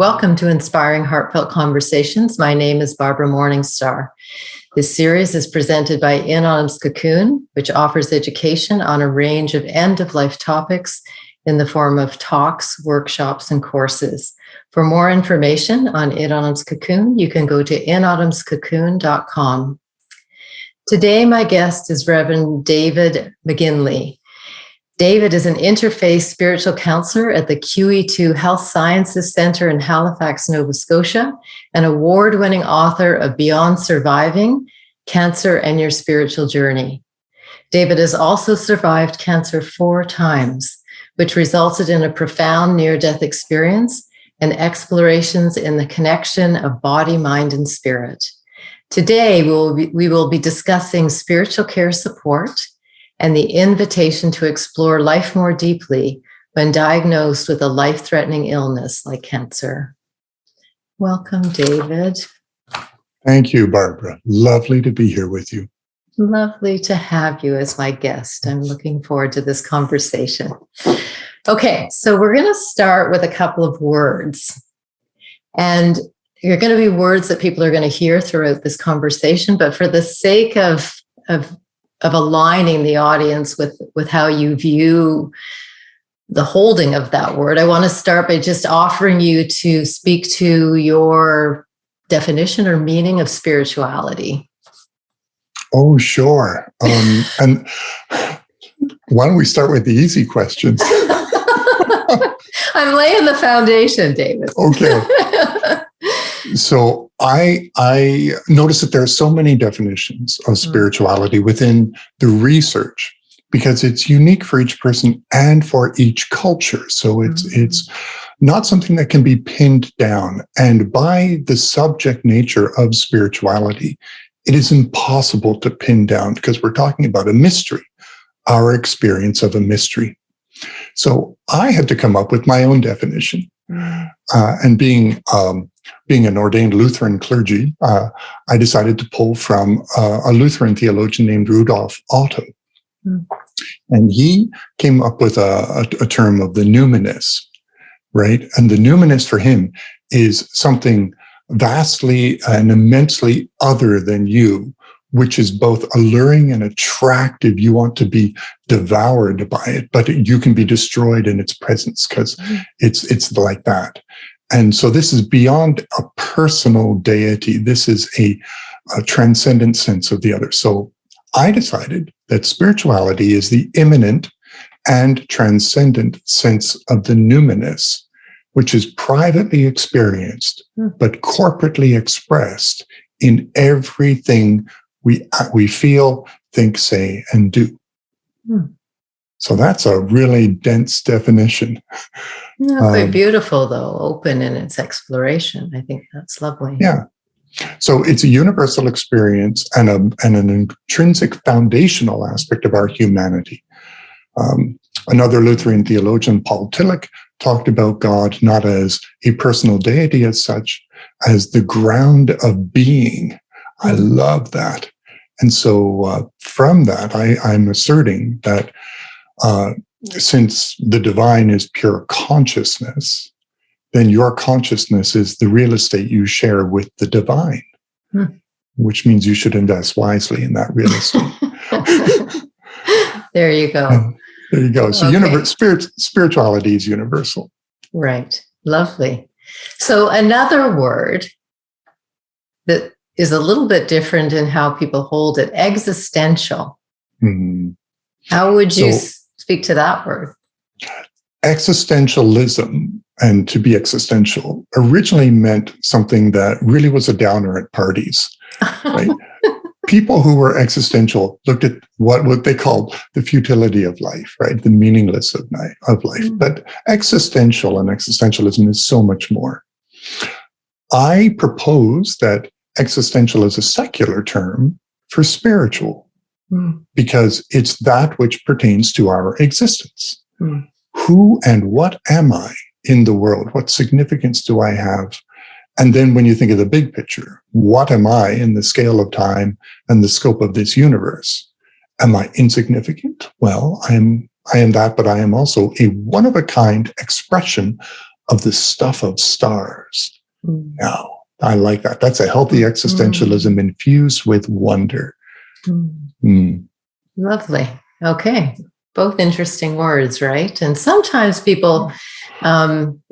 Welcome to Inspiring Heartfelt Conversations. My name is Barbara Morningstar. This series is presented by In Autumn's Cocoon, which offers education on a range of end-of-life topics in the form of talks, workshops, and courses. For more information on In Autumn's Cocoon, you can go to inautumnscocoon.com. Today, my guest is Reverend David Maginley. David is an interfaith spiritual counselor at the QEII Health Sciences Centre in Halifax, Nova Scotia, an award-winning author of Beyond Surviving, Cancer and Your Spiritual Journey. David has also survived cancer 4 times, which resulted in a profound near-death experience and explorations in the connection of body, mind, and spirit. Today, we will be discussing spiritual care support and the invitation to explore life more deeply when diagnosed with a life-threatening illness like cancer. Welcome, David. Thank you, Barbara. Lovely to be here with you. Lovely to have you as my guest. I'm looking forward to this conversation. Okay, so we're going to start with a couple of words. And you're going to be words that people are going to hear throughout this conversation, but for the sake of aligning the audience with how you view the holding of that word, I want to start by just offering you to speak to your definition or meaning of spirituality. Oh, sure. And why don't we start with the easy questions? I'm laying the foundation, David. Okay. So I notice that there are so many definitions of spirituality within the research because it's unique for each person and for each culture. So it's not something that can be pinned down. And by the subject nature of spirituality, it is impossible to pin down because we're talking about a mystery, our experience of a mystery. So I had to come up with my own definition. And being an ordained Lutheran clergy, I decided to pull from a Lutheran theologian named Rudolf Otto. And he came up with a term of the numinous, right? And the numinous for him is something vastly and immensely other than you, which is both alluring and attractive. You want to be devoured by it, but you can be destroyed in its presence because it's like that. And so this is beyond a personal deity. This is a transcendent sense of the other. So I decided that spirituality is the immanent and transcendent sense of the numinous, which is privately experienced, but corporately expressed in everything we feel, think, say, and do. So that's a really dense definition. Quite beautiful, though, open in its exploration. I think that's lovely. Yeah. So it's a universal experience and an intrinsic foundational aspect of our humanity. Another Lutheran theologian, Paul Tillich, talked about God not as a personal deity as such, as the ground of being. I love that. And so from that, I'm asserting that since the divine is pure consciousness, then your consciousness is the real estate you share with the divine, which means you should invest wisely in that real estate. There you go. There you go. So spirituality is universal. Right. Lovely. So another word that is a little bit different in how people hold it, existential. How would you speak to that word? Existentialism, and to be existential, originally meant something that really was a downer at parties, right? People who were existential looked at what they called the futility of life, right? The meaningless of life. But existential and existentialism is so much more. I propose that existential is a secular term for spiritual because it's that which pertains to our existence. Who and what am I in the world? What significance do I have? And then when you think of the big picture, what am I in the scale of time and the scope of this universe? Am I insignificant? Well, I am that, but I am also a one-of-a-kind expression of the stuff of stars. Now, I like that. That's a healthy existentialism infused with wonder. Lovely. Okay. Both interesting words, right? And sometimes people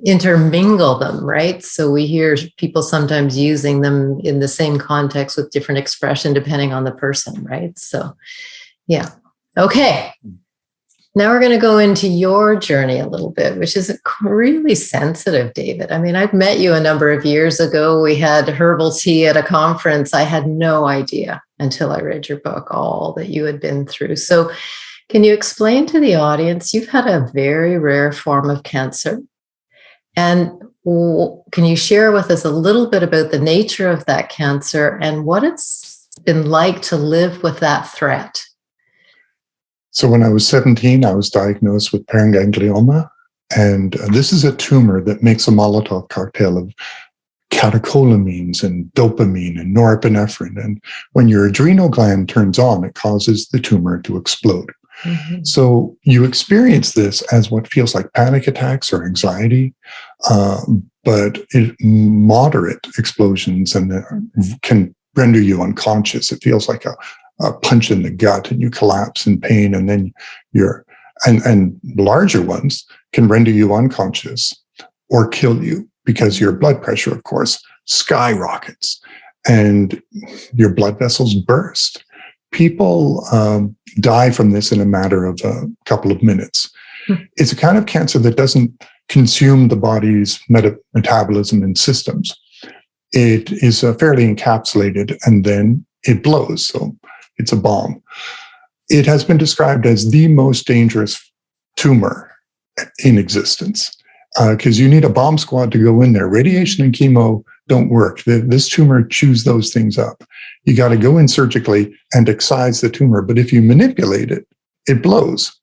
intermingle them, right? So we hear people sometimes using them in the same context with different expression depending on the person, right? So, yeah. Okay. Now we're going to go into your journey a little bit, which is really sensitive, David. I mean, I've met you a number of years ago. We had herbal tea at a conference. I had no idea until I read your book, all that you had been through. So can you explain to the audience, you've had a very rare form of cancer. And can you share with us a little bit about the nature of that cancer and what it's been like to live with that threat? So when I was 17, I was diagnosed with paraganglioma. And this is a tumor that makes a Molotov cocktail of catecholamines and dopamine and norepinephrine. And when your adrenal gland turns on, it causes the tumor to explode. So you experience this as what feels like panic attacks or anxiety, but moderate explosions and can render you unconscious. It feels like a punch in the gut and you collapse in pain, and then and larger ones can render you unconscious or kill you because your blood pressure, of course, skyrockets and your blood vessels burst. People die from this in a matter of a couple of minutes. It's a kind of cancer that doesn't consume the body's metabolism and systems. It is fairly encapsulated and then it blows. So it's a bomb. It has been described as the most dangerous tumor in existence because you need a bomb squad to go in there. Radiation and chemo don't work. This tumor chews those things up. You got to go in surgically and excise the tumor. But if you manipulate it, it blows.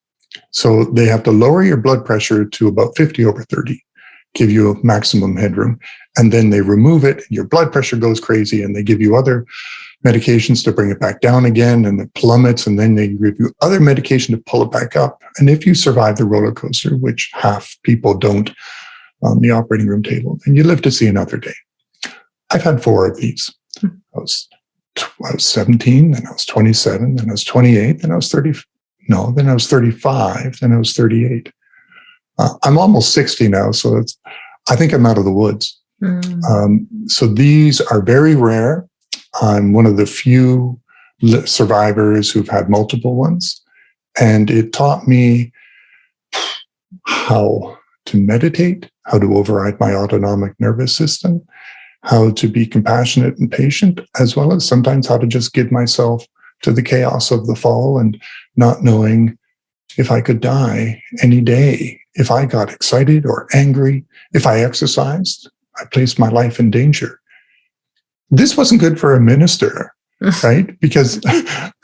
So they have to lower your blood pressure to about 50/30, give you a maximum headroom. And then they remove it. Your blood pressure goes crazy and they give you other medications to bring it back down again, and it plummets. And then they give you other medication to pull it back up. And if you survive the roller coaster, which half people don't on the operating room table, then you live to see another day. I've had 4 of these. I was 17, then I was 27, then I was 28, then I was 30. No, then I was 35, then I was 38. I'm almost 60 now, so I think I'm out of the woods. So these are very rare. I'm one of the few survivors who've had multiple ones. And it taught me how to meditate, how to override my autonomic nervous system, how to be compassionate and patient, as well as sometimes how to just give myself to the chaos of the fall and not knowing if I could die any day. If I got excited or angry, if I exercised, I placed my life in danger. This wasn't good for a minister, right? Because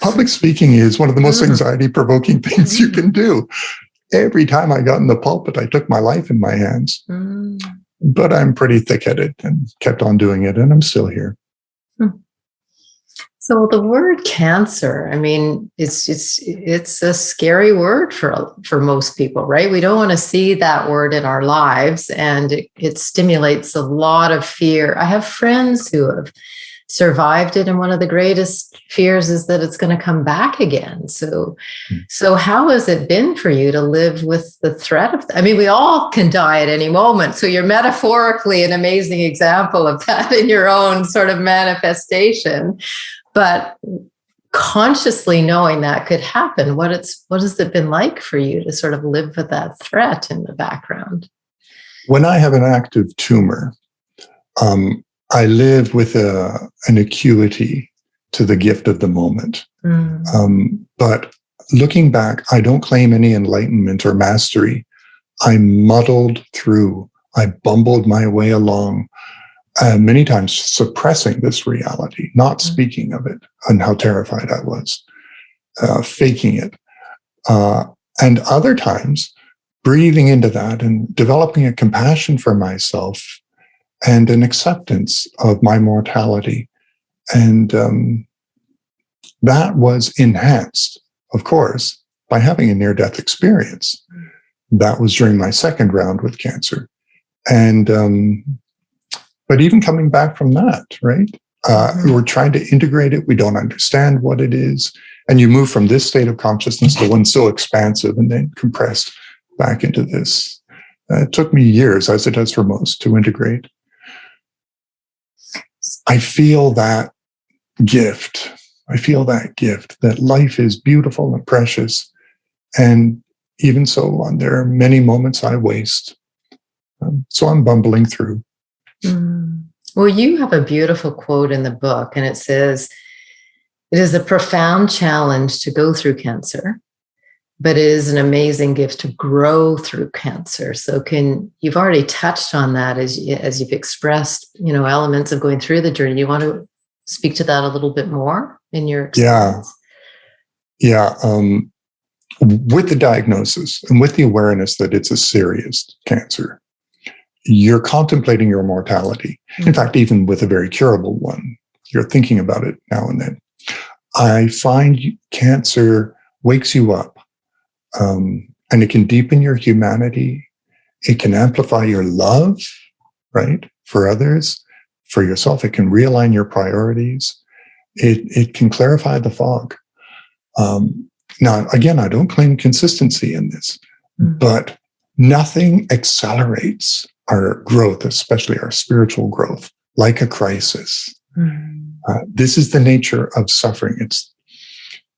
public speaking is one of the most anxiety-provoking things you can do. Every time I got in the pulpit, I took my life in my hands. But I'm pretty thick-headed and kept on doing it, and I'm still here. So the word cancer, I mean, it's a scary word for most people, right? We don't want to see that word in our lives, and it stimulates a lot of fear. I have friends who have survived it, and one of the greatest fears is that it's going to come back again. So how has it been for you to live with the threat of I mean, we all can die at any moment. So you're metaphorically an amazing example of that in your own sort of manifestation. But consciously knowing that could happen, what has it been like for you to sort of live with that threat in the background? When I have an active tumor, I live with an acuity to the gift of the moment. But looking back, I don't claim any enlightenment or mastery. I muddled through. I bumbled my way along. Many times suppressing this reality, not speaking of it, and how terrified I was, faking it. And other times, breathing into that and developing a compassion for myself and an acceptance of my mortality. And that was enhanced, of course, by having a near-death experience. That was during my second round with cancer. And, but even coming back from that, right? We're trying to integrate it. We don't understand what it is. And you move from this state of consciousness to one so expansive and then compressed back into this. It took me years, as it does for most, to integrate. I feel that gift. I feel that gift, that life is beautiful and precious. And even so, there are many moments I waste. So I'm bumbling through. Well, you have a beautiful quote in the book, and it says, "It is a profound challenge to go through cancer, but it is an amazing gift to grow through cancer." So you've already touched on that as you've expressed, elements of going through the journey. You want to speak to that a little bit more in your experience? Yeah. With the diagnosis and with the awareness that it's a serious cancer, you're contemplating your mortality. In fact, even with a very curable one, you're thinking about it now and then. I find cancer wakes you up, and it can deepen your humanity. It can amplify your love, right, for others, for yourself. It can realign your priorities. It can clarify the fog. Now, again, I don't claim consistency in this, but nothing accelerates our growth, especially our spiritual growth, like a crisis. This is the nature of suffering.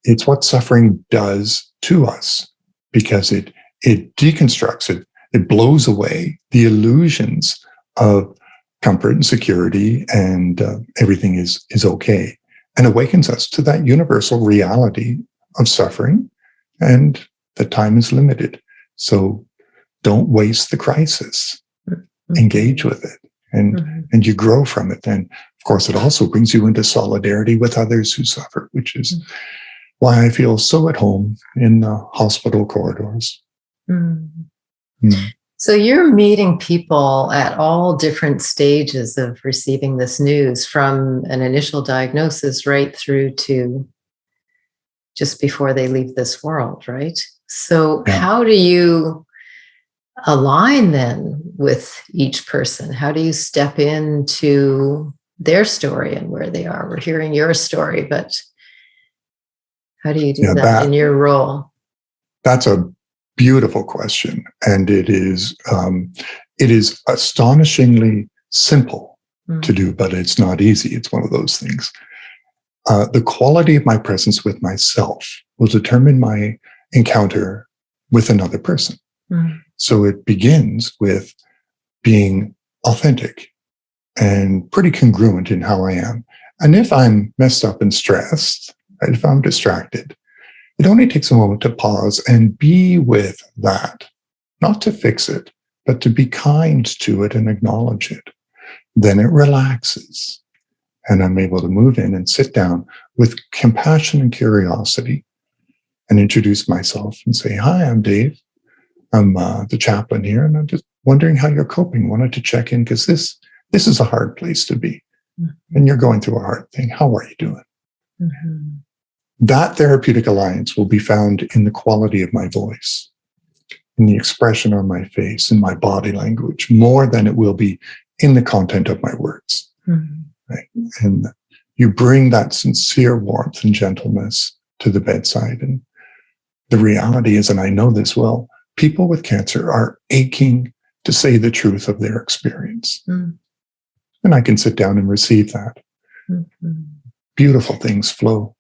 It's what suffering does to us, because it deconstructs, it blows away the illusions of comfort and security, and everything is okay, and awakens us to that universal reality of suffering, and the time is limited. So don't waste the crisis. Engage with it, and you grow from it. And of course, it also brings you into solidarity with others who suffer, which is why I feel so at home in the hospital corridors. So you're meeting people at all different stages of receiving this news, from an initial diagnosis right through to just before they leave this world, right? So how do you align then with each person? How do you step into their story and where they are? We're hearing your story, but how do you do that in your role? That's a beautiful question, and it is astonishingly simple to do, but it's not easy. It's one of those things. The quality of my presence with myself will determine my encounter with another person. So it begins with being authentic and pretty congruent in how I am. And if I'm messed up and stressed, right, if I'm distracted, it only takes a moment to pause and be with that, not to fix it, but to be kind to it and acknowledge it. Then it relaxes, and I'm able to move in and sit down with compassion and curiosity and introduce myself and say, "Hi, I'm Dave. I'm the chaplain here, and I'm just wondering how you're coping. Wanted to check in because this is a hard place to be, and you're going through a hard thing. How are you doing?" That therapeutic alliance will be found in the quality of my voice, in the expression on my face, in my body language, more than it will be in the content of my words. Right? And you bring that sincere warmth and gentleness to the bedside. And the reality is, and I know this well, people with cancer are aching to say the truth of their experience. And I can sit down and receive that. Beautiful things flow.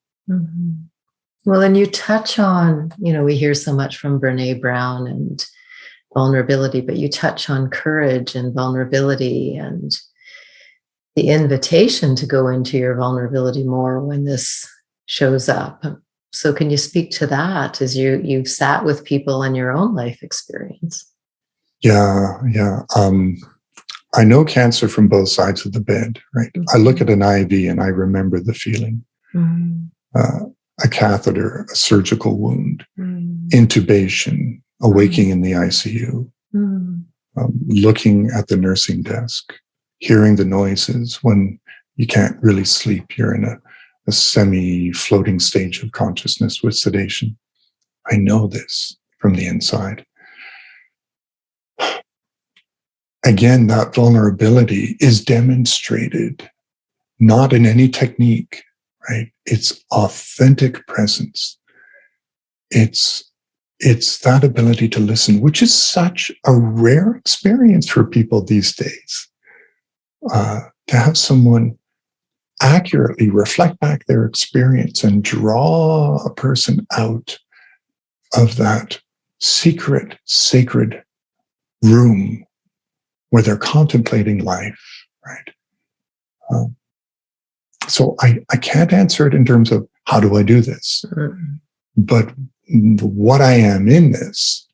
Well, and you touch on, we hear so much from Brene Brown and vulnerability, but you touch on courage and vulnerability and the invitation to go into your vulnerability more when this shows up. So can you speak to that as you've sat with people in your own life experience? Yeah. I know cancer from both sides of the bed, right? I look at an IV and I remember the feeling. A catheter, a surgical wound, intubation, awaking in the ICU, looking at the nursing desk, hearing the noises when you can't really sleep. You're in a semi-floating stage of consciousness with sedation. I know this from the inside. again, that vulnerability is demonstrated not in any technique, right? It's authentic presence. It's that ability to listen, which is such a rare experience for people these days. To have someone accurately reflect back their experience and draw a person out of that secret, sacred room where they're contemplating life, right? So I can't answer it in terms of how do I do this, but what I am in this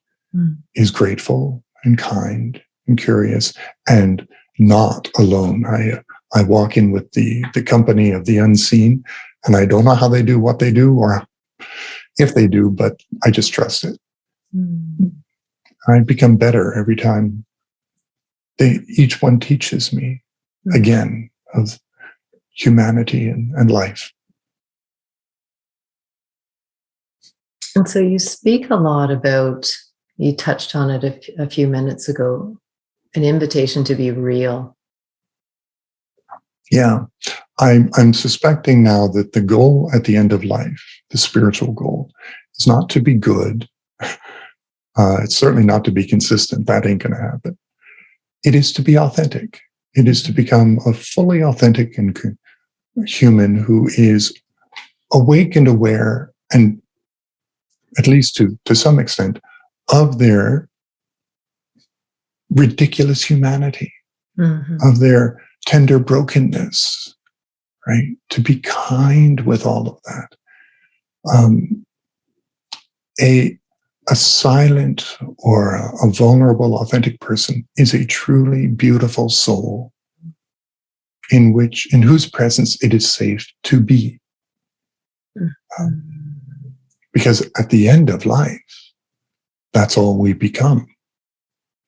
is grateful and kind and curious and not alone. I walk in with the company of the unseen, and I don't know how they do what they do or if they do, but I just trust it. I become better every time each one teaches me again of humanity and life. And so you speak a lot about, you touched on it a few minutes ago, an invitation to be real. Yeah, I'm suspecting now that the goal at the end of life, the spiritual goal, is not to be good. It's certainly not to be consistent. That ain't going to happen. It is to be authentic. It is to become a fully authentic and human who is awake and aware, and at least to some extent, of their ridiculous humanity, of their tender brokenness, right? To be kind with all of that. A silent or a vulnerable, authentic person is a truly beautiful soul in whose presence it is safe to be. Because at the end of life, that's all we become.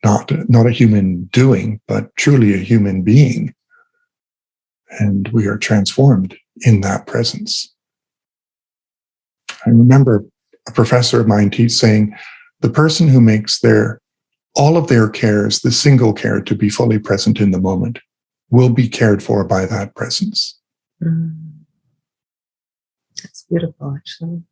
Not a human doing, but truly a human being. And we are transformed in that presence. I remember a professor of mine saying, the person who makes all of their cares the single care to be fully present in the moment will be cared for by that presence. That's beautiful, actually.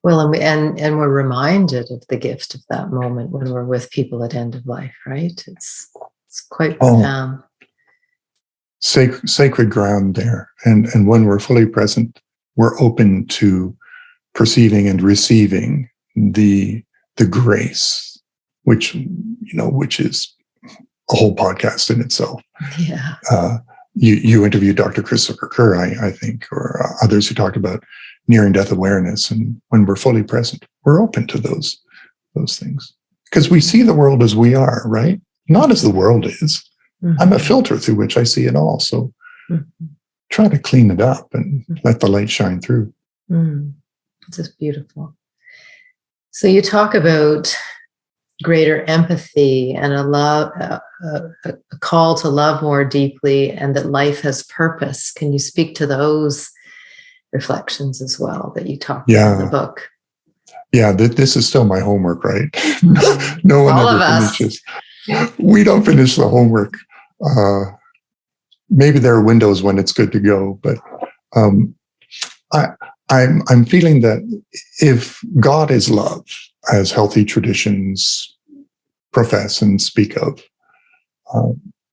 Well, and we're reminded of the gift of that moment when we're with people at end of life, right? It's quite profound. Sacred ground there. And when we're fully present, we're open to perceiving and receiving the grace, which is a whole podcast in itself. Yeah. You interviewed Dr. Christopher Kerr, I think, or others who talked about nearing death awareness. And when we're fully present, we're open to those things. Because we see the world as we are, right? Not as the world is. I'm a filter through which I see it all. So try to clean it up and let the light shine through. This is beautiful. So you talk about greater empathy and a call to love more deeply, and that life has purpose. Can you speak to those reflections as well that you talk about in the book? Yeah, this is still my homework, right? No one ever finishes. We don't finish the homework. Maybe there are windows when it's good to go, but I'm feeling that if God is love, as healthy traditions profess and speak of,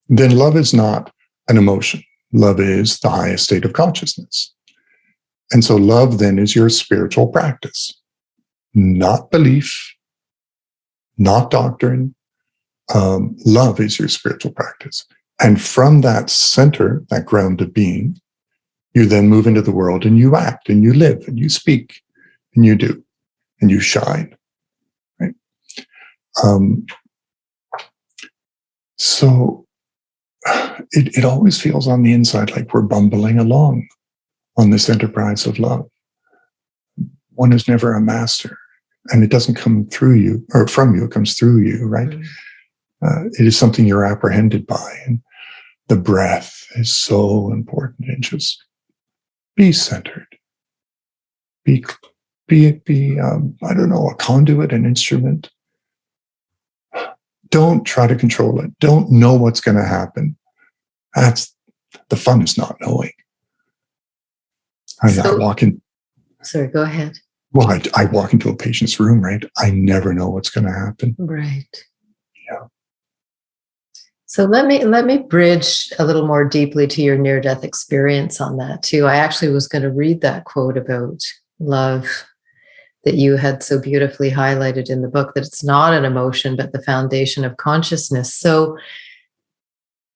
then love is not an emotion. Love is the highest state of consciousness. And so love then is your spiritual practice, not belief, not doctrine. Love is your spiritual practice. And from that center, that ground of being, you then move into the world and you act and you live and you speak and you do and you shine. Right? So it always feels on the inside like we're bumbling along on this enterprise of love. One is never a master, and it doesn't come through you or from you, it comes through you, right? It is something you're apprehended by. And the breath is so important. And just be centered. Be I don't know, a conduit, an instrument. Don't try to control it. Don't know what's going to happen. That's the fun is not knowing. I walk in. Sorry, go ahead. Well, I walk into a patient's room, right? I never know what's going to happen. Right. Yeah. So let me bridge a little more deeply to your near-death experience on that too. I actually was going to read that quote about love that you had so beautifully highlighted in the book, that it's not an emotion, but the foundation of consciousness. So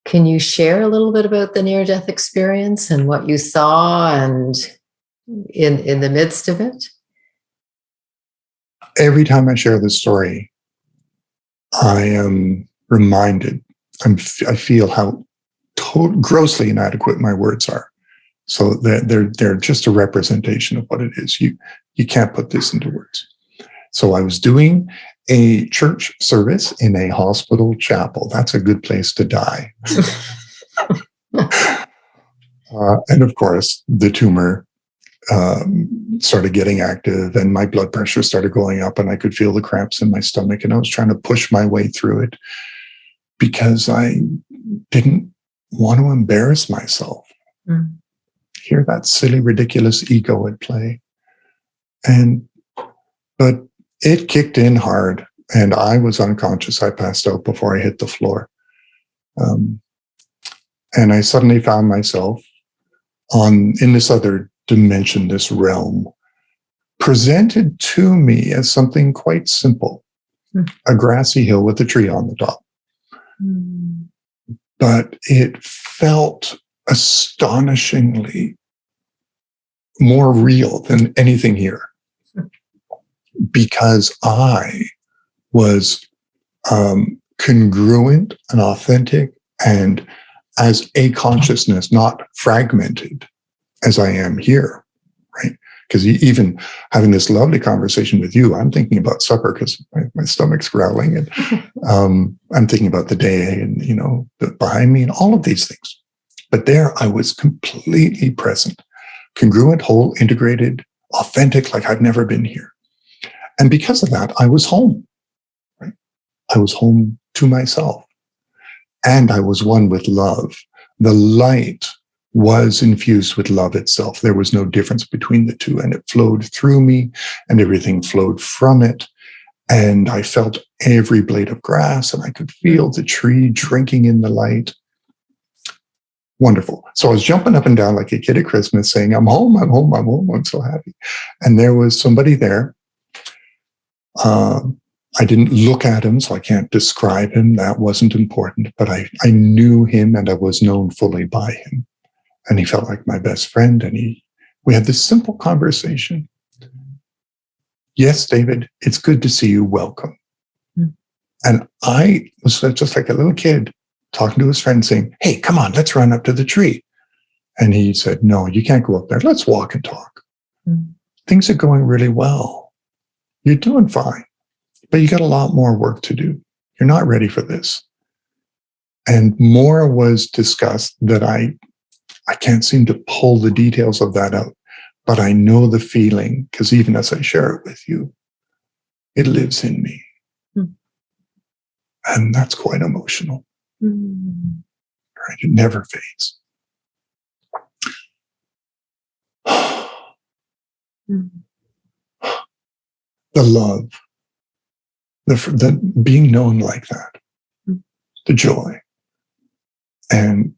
can you share a little bit about the near-death experience and what you saw and in the midst of it? Every time I share this story, I am reminded, I feel how grossly inadequate my words are. So they're just a representation of what it is. You can't put this into words. So I was doing a church service in a hospital chapel. That's a good place to die. And of course, the tumor started getting active and my blood pressure started going up and I could feel the cramps in my stomach, and I was trying to push my way through it because I didn't want to embarrass myself. Mm. Hear that silly, ridiculous ego at play. But it kicked in hard and I was unconscious. I passed out before I hit the floor. And I suddenly found myself in this other dimension, this realm, presented to me as something quite simple, a grassy hill with a tree on the top. Mm. But it felt astonishingly more real than anything here, because I was congruent and authentic and as a consciousness, not fragmented as I am here, right? Because even having this lovely conversation with you, I'm thinking about supper because my stomach's growling, and I'm thinking about the day and, behind me and all of these things. But there I was completely present, congruent, whole, integrated, authentic, like I've never been here. And because of that, I was home, right? I was home to myself. And I was one with love. The light was infused with love itself. There was no difference between the two, and it flowed through me and everything flowed from it. And I felt every blade of grass and I could feel the tree drinking in the light. Wonderful. So I was jumping up and down like a kid at Christmas saying, I'm home, I'm home, I'm home. I'm so happy. And there was somebody there. I didn't look at him, so I can't describe him. That wasn't important, but I knew him and I was known fully by him. And he felt like my best friend. And we had this simple conversation. Yes, David, it's good to see you. Welcome. Mm. And I was just like a little kid talking to his friend saying, hey, come on, let's run up to the tree. And he said, no, you can't go up there. Let's walk and talk. Mm. Things are going really well. You're doing fine, but you got a lot more work to do. You're not ready for this. And more was discussed that I can't seem to pull the details of that out, but I know the feeling because even as I share it with you, it lives in me. Mm. And that's quite emotional. Mm. Right? It never fades. Mm. The love, the being known like that, the joy, and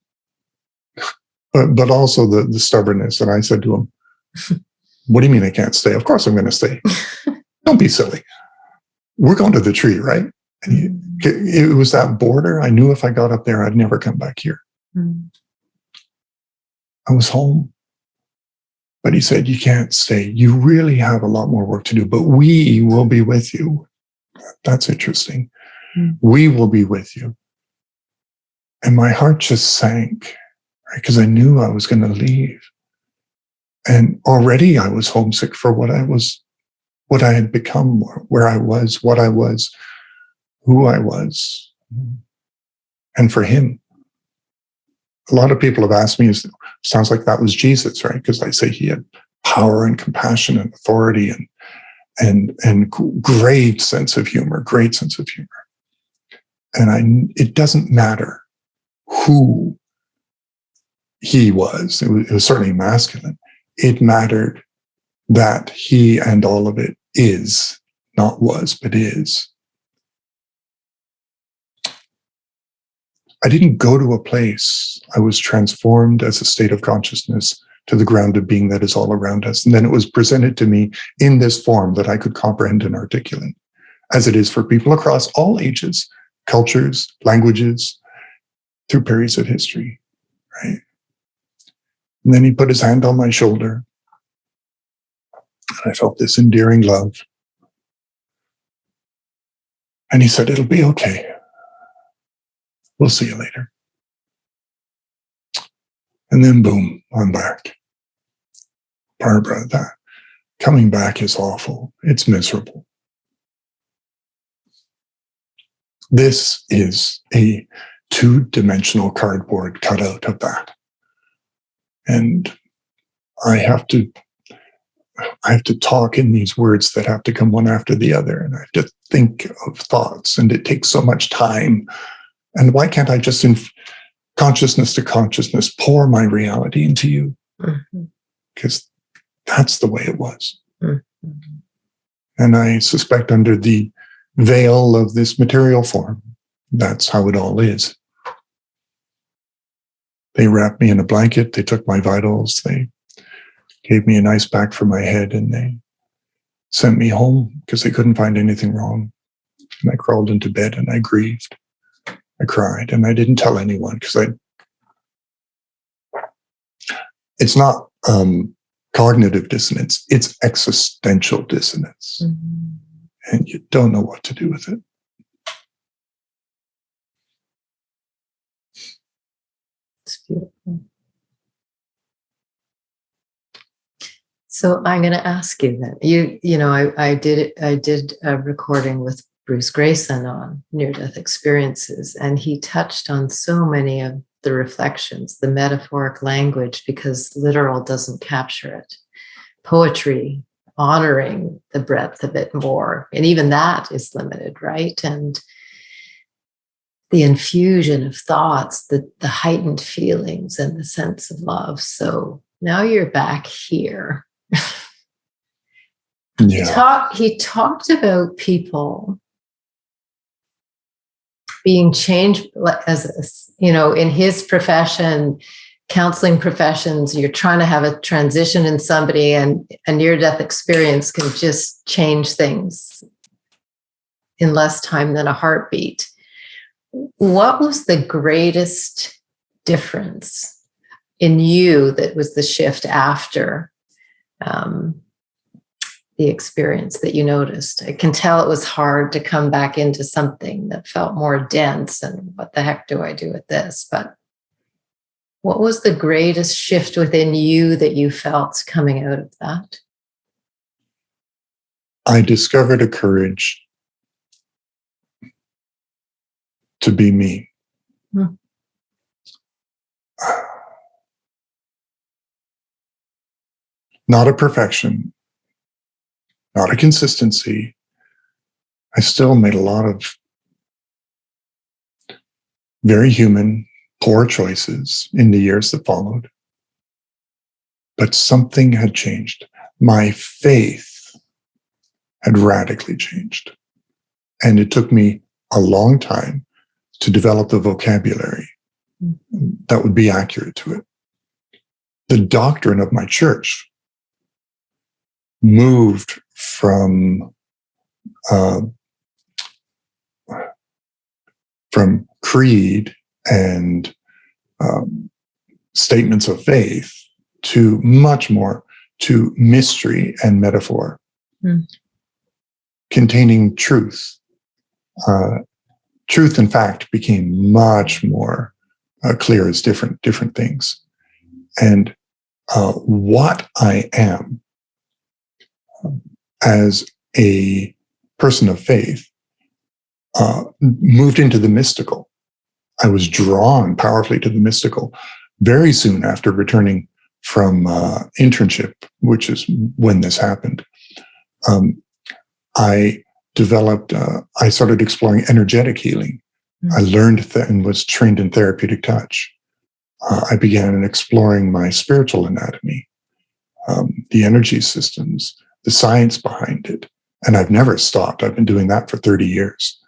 but also the stubbornness. And I said to him, what do you mean I can't stay? Of course I'm going to stay. Don't be silly. We're going to the tree, right? And it was that border. I knew if I got up there, I'd never come back here. Mm. I was home. But he said, you can't stay. You really have a lot more work to do, but we will be with you. That's interesting. Mm. We will be with you. And my heart just sank, right? Because I knew I was going to leave. And already I was homesick for what I had become, where I was, what I was, who I was. And for him, a lot of people have asked me, sounds like that was Jesus, right? Because I say he had power and compassion and authority and great sense of humor. And it doesn't matter who he was. It was certainly masculine. It mattered that he and all of it is, not was, but is. I didn't go to a place. I was transformed as a state of consciousness to the grounded being that is all around us. And then it was presented to me in this form that I could comprehend and articulate, as it is for people across all ages, cultures, languages, through periods of history, right? And then he put his hand on my shoulder. And I felt this endearing love. And he said, "It'll be okay. We'll see you later." And then boom, I'm back. Barbara, that coming back is awful. It's miserable. This is a two-dimensional cardboard cutout of that. And I have to talk in these words that have to come one after the other. And I have to think of thoughts, and it takes so much time. And why can't I just, in consciousness to consciousness, pour my reality into you? Because that's the way it was. And I suspect under the veil of this material form, that's how it all is. They wrapped me in a blanket. They took my vitals. They gave me an ice pack for my head, and they sent me home because they couldn't find anything wrong. And I crawled into bed and I grieved. I cried, and I didn't tell anyone because it's not cognitive dissonance, it's existential dissonance. And you don't know what to do with it. It's beautiful. So I'm going to ask you then. You know, I did a recording with Bruce Grayson on near-death experiences, and he touched on so many of the reflections, the metaphoric language, because literal doesn't capture it. Poetry, honoring the breadth of it more, and even that is limited, right? And the infusion of thoughts, the heightened feelings, and the sense of love. So now you're back here. Yeah. He talked about people being changed, as you know, in his profession, counseling professions, you're trying to have a transition in somebody, and a near-death experience can just change things in less time than a heartbeat. What was the greatest difference in you that was the shift after the experience that you noticed? I can tell it was hard to come back into something that felt more dense, and what the heck do I do with this? But what was the greatest shift within you that you felt coming out of that? I discovered a courage to be me. Not a perfection, not a consistency. I still made a lot of very human, poor choices in the years that followed. But something had changed. My faith had radically changed. And it took me a long time to develop the vocabulary that would be accurate to it. The doctrine of my church moved from creed and statements of faith to much more to mystery and metaphor, containing truth. Truth and fact became much more clear as different things. And what I am as a person of faith moved into the mystical. I was drawn powerfully to the mystical very soon after returning from internship, which is when this happened. I started exploring energetic healing I learned and was trained in therapeutic touch. I began exploring my spiritual anatomy, the energy systems, the science behind it. And I've never stopped. I've been doing that for 30 years.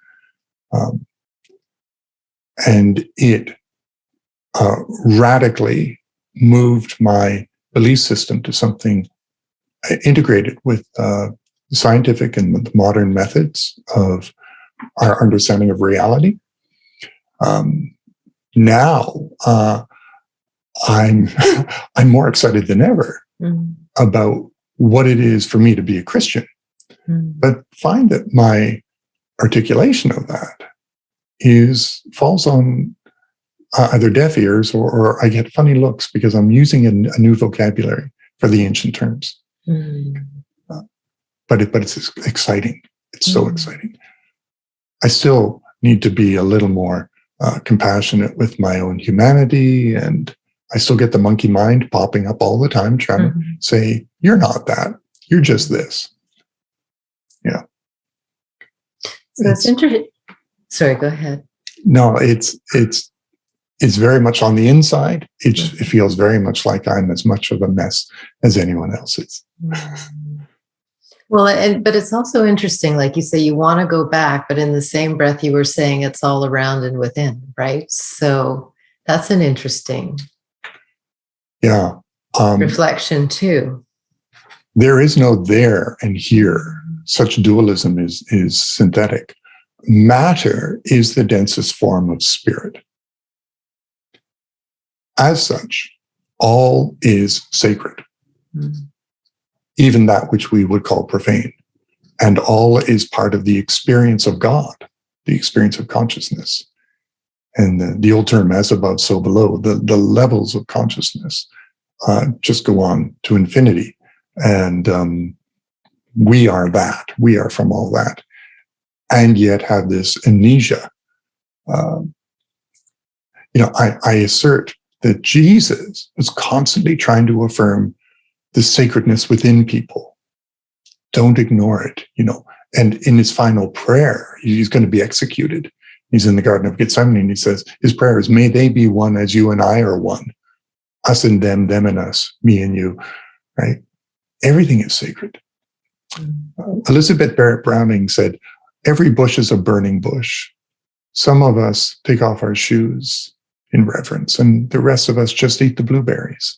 And it radically moved my belief system to something integrated with scientific and modern methods of our understanding of reality. Now, I'm more excited than ever about what it is for me to be a Christian, but find that my articulation of that falls on either deaf ears or I get funny looks because I'm using a new vocabulary for the ancient terms. But it's exciting. It's so exciting. I still need to be a little more compassionate with my own humanity, and I still get the monkey mind popping up all the time, trying to say, "You're not that. You're just this." Yeah. So it's interesting. Sorry, go ahead. No, it's very much on the inside. It feels very much like I'm as much of a mess as anyone else is. Well, but it's also interesting, like you say, you want to go back, but in the same breath, you were saying it's all around and within, right? So that's an interesting reflection too. There is no there and here. Such dualism is synthetic. Matter is the densest form of spirit. As such, all is sacred. Even that which we would call profane. And all is part of the experience of God, the experience of consciousness. And the old term, as above, so below, the levels of consciousness just go on to infinity. And we are that. We are from all that. And yet have this amnesia. I assert that Jesus was constantly trying to affirm the sacredness within people. Don't ignore it, And in his final prayer, he's going to be executed. He's in the Garden of Gethsemane, and he says, his prayer is, may they be one as you and I are one. Us and them and us, me and you, right? Everything is sacred. Elizabeth Barrett Browning said, every bush is a burning bush. Some of us take off our shoes in reverence, and the rest of us just eat the blueberries.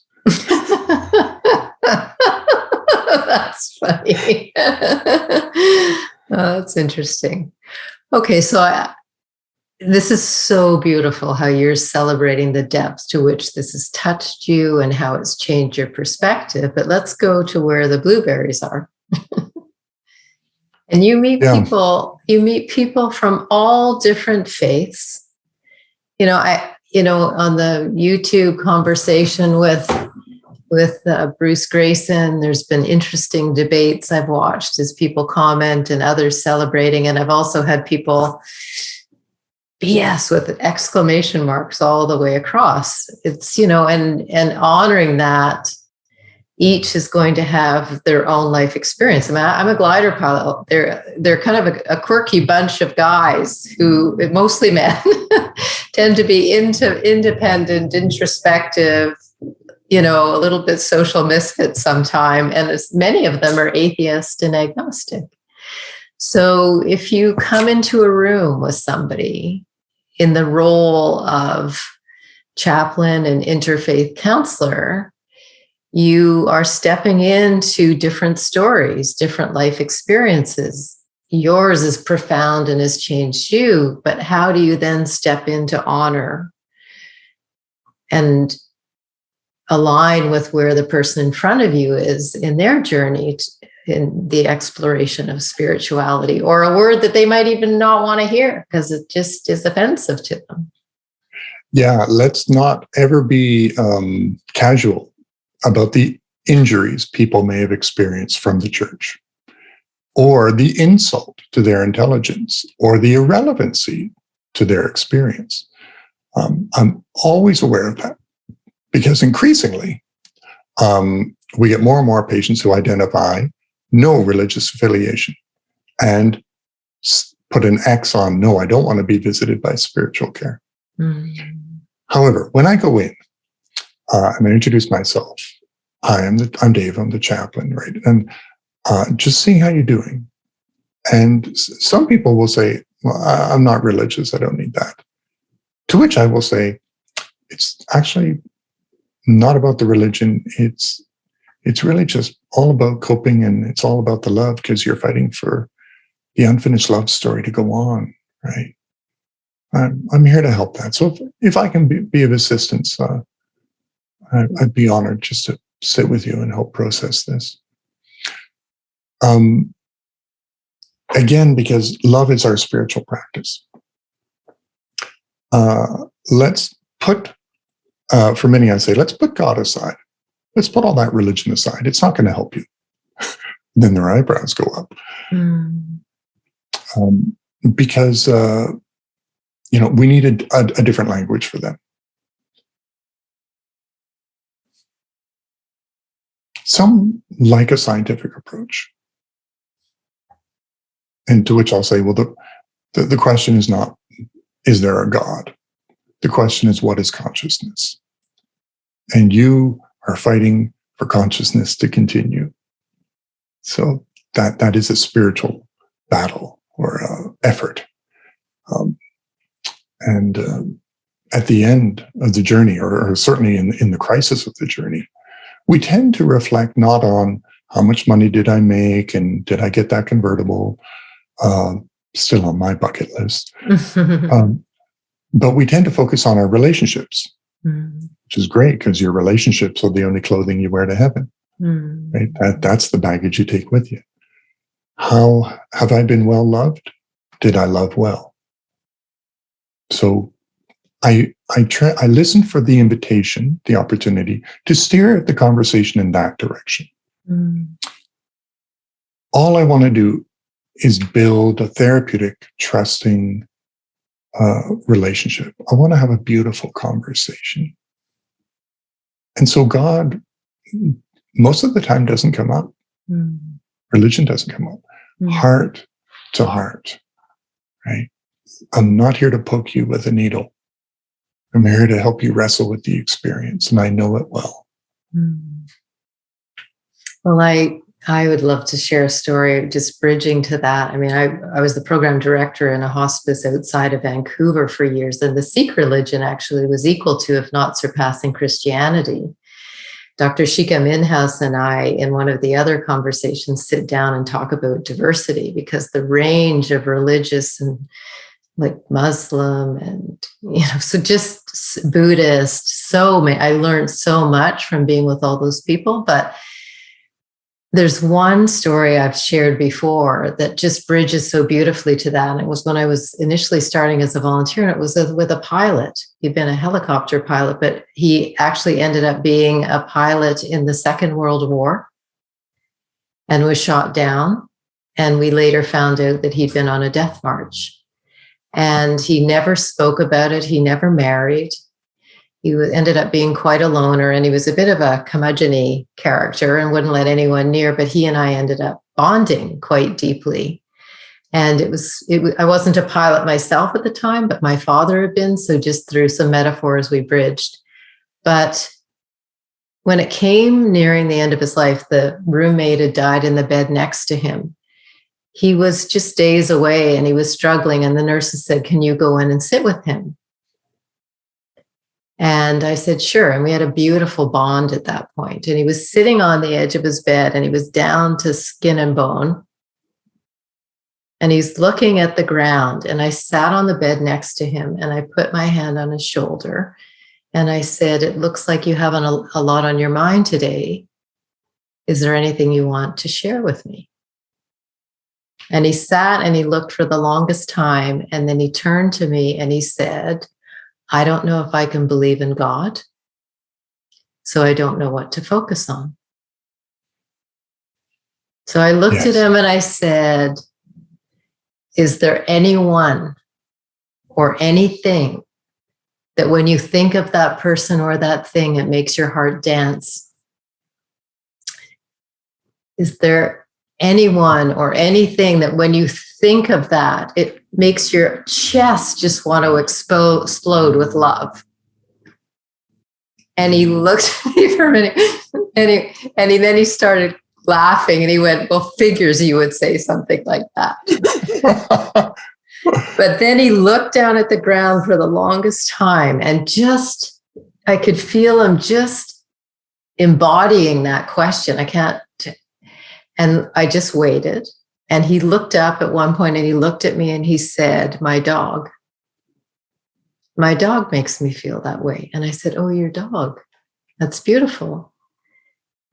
That's funny. That's interesting. Okay, so this is so beautiful how you're celebrating the depth to which this has touched you and how it's changed your perspective. But let's go to where the blueberries are. And you meet people from all different faiths. On the YouTube conversation with Bruce Grayson, there's been interesting debates I've watched as people comment and others celebrating. And I've also had people BS with exclamation marks all the way across. It's, and honoring that each is going to have their own life experience. I mean, I'm a glider pilot. They're kind of a quirky bunch of guys who, mostly men, tend to be independent, introspective, a little bit social misfits sometimes. And many of them are atheist and agnostic. So if you come into a room with somebody in the role of chaplain and interfaith counselor, you are stepping into different stories, different life experiences. Yours is profound and has changed you, but how do you then step into honor and align with where the person in front of you is in their journey in the exploration of spirituality, or a word that they might even not want to hear because it just is offensive to them? Yeah, let's not ever be casual about the injuries people may have experienced from the church, or the insult to their intelligence, or the irrelevancy to their experience. I'm always aware of that because increasingly we get more and more patients who identify no religious affiliation and put an X on, no, I don't want to be visited by spiritual care. Mm. However, when I go in, I'm going to introduce myself. I'm Dave, I'm the chaplain, right? And just seeing how you're doing. And some people will say, well, I'm not religious, I don't need that. To which I will say, it's actually not about the religion. It's really just all about coping, and it's all about the love, because you're fighting for the unfinished love story to go on, right? I'm here to help that. So if I can be of assistance, I'd be honored just to sit with you and help process this. Again, because love is our spiritual practice. Let's put, for many I say, let's put God aside. Let's put all that religion aside. It's not going to help you. Then their eyebrows go up. Mm. Because, we need a different language for them. Some like a scientific approach. And to which I'll say, well, the question is not, is there a God? The question is, what is consciousness? And you are fighting for consciousness to continue. So that is a spiritual battle or effort. And at the end of the journey, or certainly in the crisis of the journey, we tend to reflect not on how much money did I make and did I get that convertible, still on my bucket list. But we tend to focus on our relationships, which is great, because your relationships are the only clothing you wear to heaven. Right? That's the baggage you take with you. How have I been well loved? Did I love well? So I listen for the invitation, the opportunity to steer the conversation in that direction. All I want to do is build a therapeutic, trusting relationship. I want to have a beautiful conversation. And so God, most of the time, doesn't come up. Religion doesn't come up. Heart to heart, right? I'm not here to poke you with a needle. I'm here to help you wrestle with the experience, and I know it well. Well, I would love to share a story just bridging to that. I mean, I was the program director in a hospice outside of Vancouver for years, and the Sikh religion actually was equal to, if not surpassing, Christianity. Dr. Shika Minhouse and I, in one of the other conversations, sit down and talk about diversity, because the range of religious and like Muslim and, so just Buddhist, I learned so much from being with all those people. But there's one story I've shared before that just bridges so beautifully to that. And it was when I was initially starting as a volunteer, and it was with a pilot. He'd been a helicopter pilot, but he actually ended up being a pilot in the Second World War and was shot down. And we later found out that he'd been on a death march. And he never spoke about it. He never married. He ended up being quite a loner, and he was a bit of a curmudgeon-y character and wouldn't let anyone near, but he and I ended up bonding quite deeply. And I wasn't a pilot myself at the time, but my father had been, so just through some metaphors we bridged. But when it came nearing the end of his life, the roommate had died in the bed next to him. He was just days away and he was struggling, and the nurses said, "Can you go in and sit with him?" And I said, sure. And we had a beautiful bond at that point. And he was sitting on the edge of his bed, and he was down to skin and bone. And he's looking at the ground. And I sat on the bed next to him, and I put my hand on his shoulder. And I said, "It looks like you have a lot on your mind today. Is there anything you want to share with me?" And he sat and he looked for the longest time. And then he turned to me and he said, "I don't know if I can believe in God, so I don't know what to focus on." So I looked at him and I said, "Is there anyone or anything that when you think of that person or that thing, it makes your heart dance? Is there anyone or anything that when you think of that, it makes your chest just want to explode with love. And he looked at me for a minute, and then he started laughing, and he went, well, figures you would say something like that. But then he looked down at the ground for the longest time, and just, I could feel him just embodying that question. And I just waited. And he looked up at one point, and he looked at me, and he said, my dog makes me feel that way. And I said, oh, your dog. That's beautiful.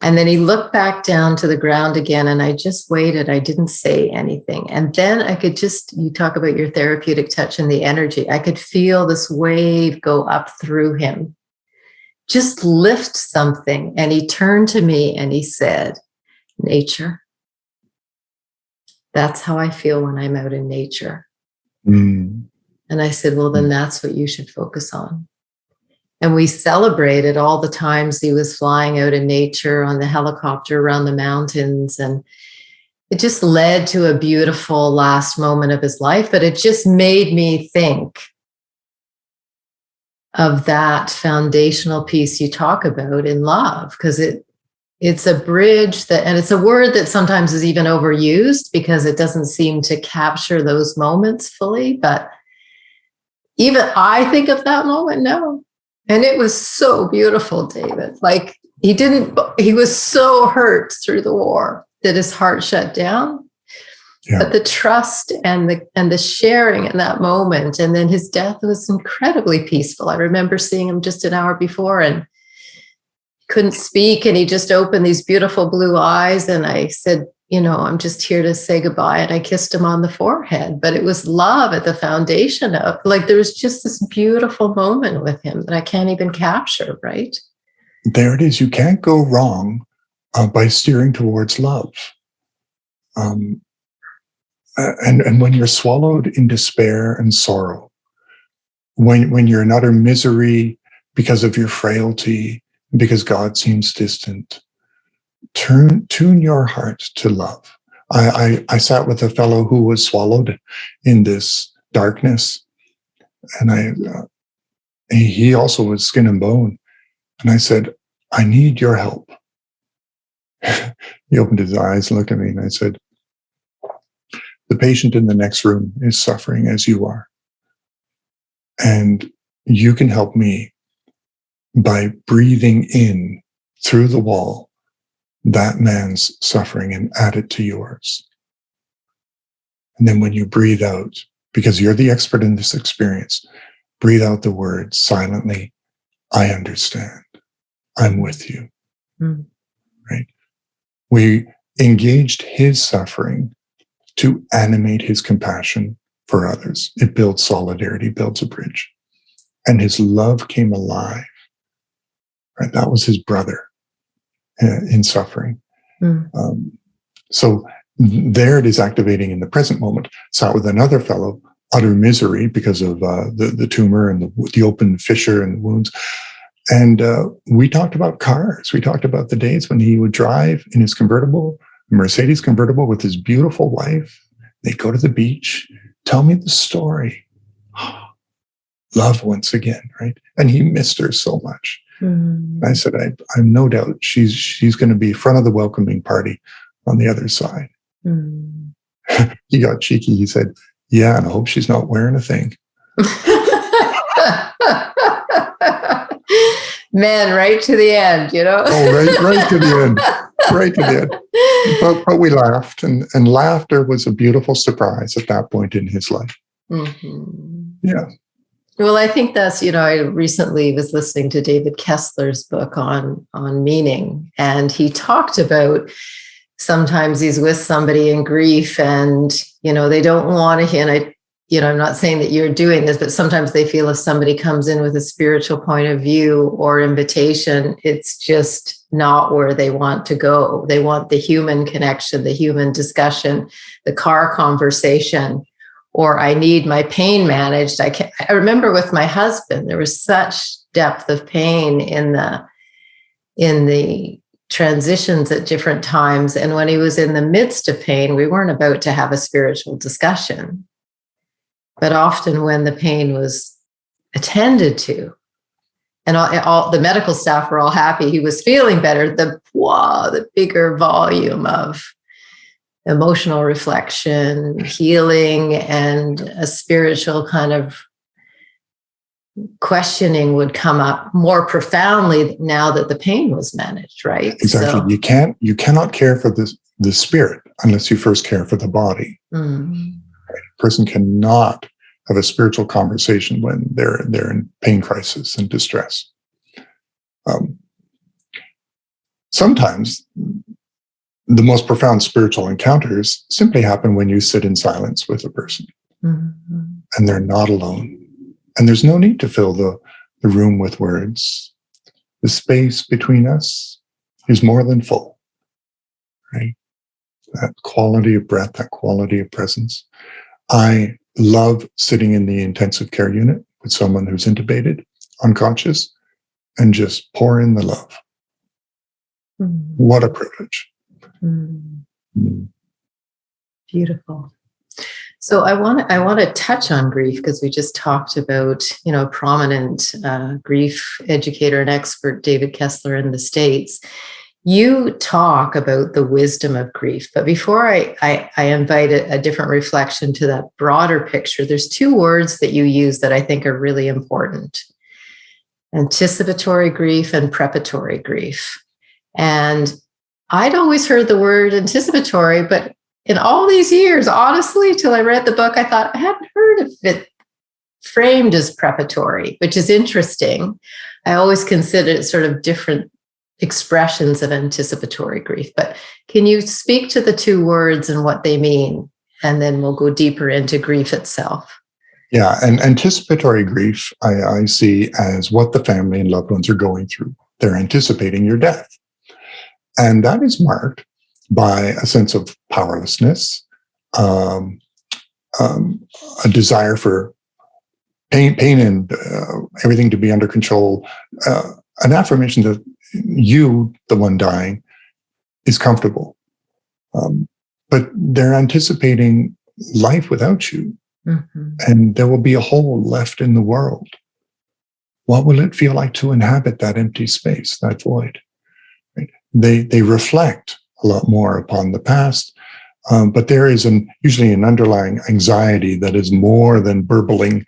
And then he looked back down to the ground again, and I just waited. I didn't say anything. And then I could you talk about your therapeutic touch and the energy. I could feel this wave go up through him, just lift something. And he turned to me and he said, nature. That's how I feel when I'm out in nature. And I said, well, then that's what you should focus on. And we celebrated all the times he was flying out in nature on the helicopter around the mountains. And it just led to a beautiful last moment of his life. But it just made me think of that foundational piece you talk about in love, because it's a bridge and it's a word that sometimes is even overused because it doesn't seem to capture those moments fully. But even I think of that moment now. And it was so beautiful, David. Like he was so hurt through the war that his heart shut down. Yeah. But the trust and the sharing in that moment, and then his death was incredibly peaceful. I remember seeing him just an hour before, and he couldn't speak, and he just opened these beautiful blue eyes. And I said, I'm just here to say goodbye. And I kissed him on the forehead, but it was love at the foundation of, like, there was just this beautiful moment with him that I can't even capture, right? There it is. You can't go wrong by steering towards love. And when you're swallowed in despair and sorrow, when you're in utter misery because of your frailty, because God seems distant, tune your heart to love. I sat with a fellow who was swallowed in this darkness, and he also was skin and bone. And I said, I need your help. He opened his eyes and looked at me, and I said, the patient in the next room is suffering as you are. And you can help me by breathing in through the wall that man's suffering and add it to yours. And then when you breathe out, because you're the expert in this experience, breathe out the words silently, I understand. I'm with you. Right? We engaged his suffering to animate his compassion for others. It builds solidarity, builds a bridge. And his love came alive. Right? That was his brother in suffering. So there it is activating in the present moment. Sat with another fellow, utter misery because of the tumor and the open fissure and the wounds. And we talked about cars. We talked about the days when he would drive in his convertible, Mercedes convertible, with his beautiful wife. They'd go to the beach, tell me the story. Love once again, right? And he missed her so much. I said, I'm no doubt she's going to be front of the welcoming party on the other side. He got cheeky. He said, yeah, and I hope she's not wearing a thing. Man, right to the end, Oh, right to the end. Right to the end. But we laughed, and laughter was a beautiful surprise at that point in his life. Yeah. Well, I think that's, I recently was listening to David Kessler's book on meaning, and he talked about sometimes he's with somebody in grief and, they don't want to hear, and I'm not saying that you're doing this, but sometimes they feel if somebody comes in with a spiritual point of view or invitation, it's just not where they want to go. They want the human connection, the human discussion, the car conversation, or I need my pain managed. I remember with my husband, there was such depth of pain in the transitions at different times. And when he was in the midst of pain, we weren't about to have a spiritual discussion. But often when the pain was attended to, and all the medical staff were all happy he was feeling better, the bigger volume of emotional reflection, healing, and a spiritual kind of questioning would come up more profoundly now that the pain was managed, right? Exactly. So, You cannot care for the spirit unless you first care for the body. Mm. A person cannot have a spiritual conversation when they're in pain crisis and distress. Sometimes the most profound spiritual encounters simply happen when you sit in silence with a person, Mm-hmm. and they're not alone. And there's no need to fill the room with words. The space between us is more than full, right? That quality of breath, that quality of presence. I love sitting in the intensive care unit with someone who's intubated, unconscious, and just pour in the love. Mm. What a privilege. Mm. Mm. Beautiful. So I want to touch on grief, because we just talked about, prominent grief educator and expert David Kessler in the States. You talk about the wisdom of grief, but before I invite a different reflection to that broader picture, there's two words that you use that I think are really important: anticipatory grief and preparatory grief. And I'd always heard the word anticipatory, but in all these years, honestly, till I read the book, I thought I hadn't heard of it framed as preparatory, which is interesting. I always considered it sort of different expressions of anticipatory grief. But can you speak to the two words and what they mean? And then we'll go deeper into grief itself. Yeah, and anticipatory grief, I see as what the family and loved ones are going through. They're anticipating your death. And that is marked by a sense of powerlessness, a desire for pain and everything to be under control, an affirmation that you, the one dying, is comfortable. But they're anticipating life without you, mm-hmm. and there will be a hole left in the world. What will it feel like to inhabit that empty space, that void? Right? They reflect a lot more upon the past, but there is usually an underlying anxiety that is more than bubbling,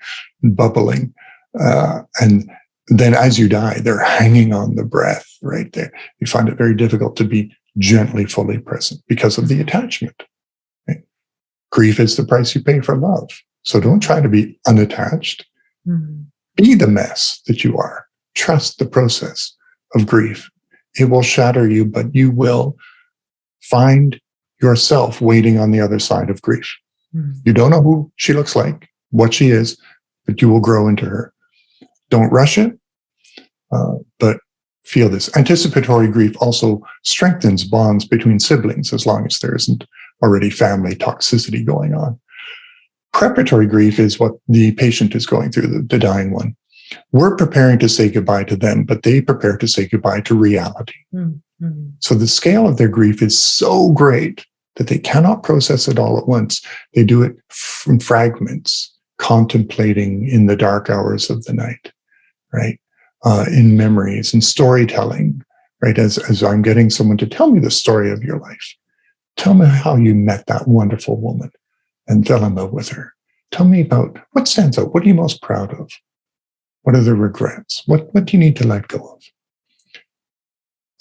and then as you die, they're hanging on the breath right there. You find it very difficult to be gently, fully present because of the attachment. Right? Grief is the price you pay for love. So don't try to be unattached. Mm-hmm. Be the mess that you are. Trust the process of grief. It will shatter you, but you will find yourself waiting on the other side of grief. Mm-hmm. You don't know who she looks like, what she is, but you will grow into her. Don't rush it, but feel this. Anticipatory grief also strengthens bonds between siblings as long as there isn't already family toxicity going on. Preparatory grief is what the patient is going through, the dying one. We're preparing to say goodbye to them, but they prepare to say goodbye to reality. Mm-hmm. So the scale of their grief is so great that they cannot process it all at once. They do it from fragments, contemplating in the dark hours of the night, right? In memories and storytelling, right? As I'm getting someone to tell me the story of your life. Tell me how you met that wonderful woman and fell in love with her. Tell me about what stands out. What are you most proud of? What are the regrets? What do you need to let go